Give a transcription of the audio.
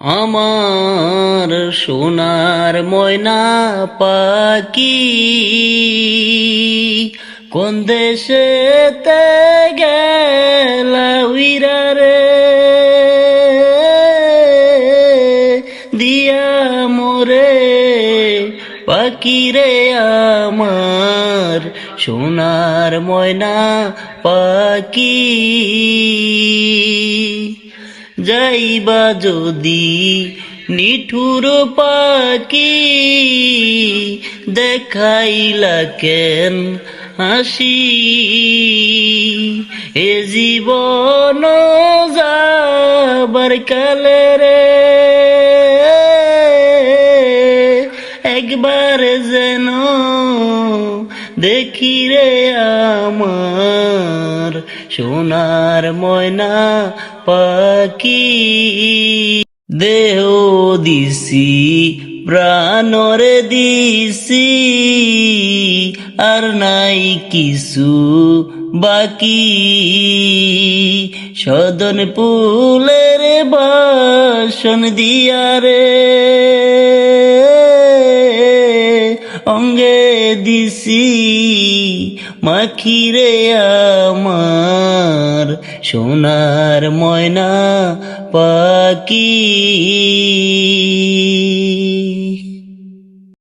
আমার সোনার ময়না পাখি কোন দেশেতে গেলা উইরা রে দিয়া মোরে পাখি রে আমার সোনার ময়না পাখি যাইবা যদি নিঠুর পাখি দেখাইলা কেন হাসি এ জীবন যাবার কালে রে একবার যেন দেখি রে আমার সোনার ময়না পাখি দেহ দিছি প্রাণরে দিছি আর নাই কিছু বাকি সদন ফুলের বাসন দিয়া রে অঙ্গে দিছি মাখিরে আমার সোনার ময়না পাখি।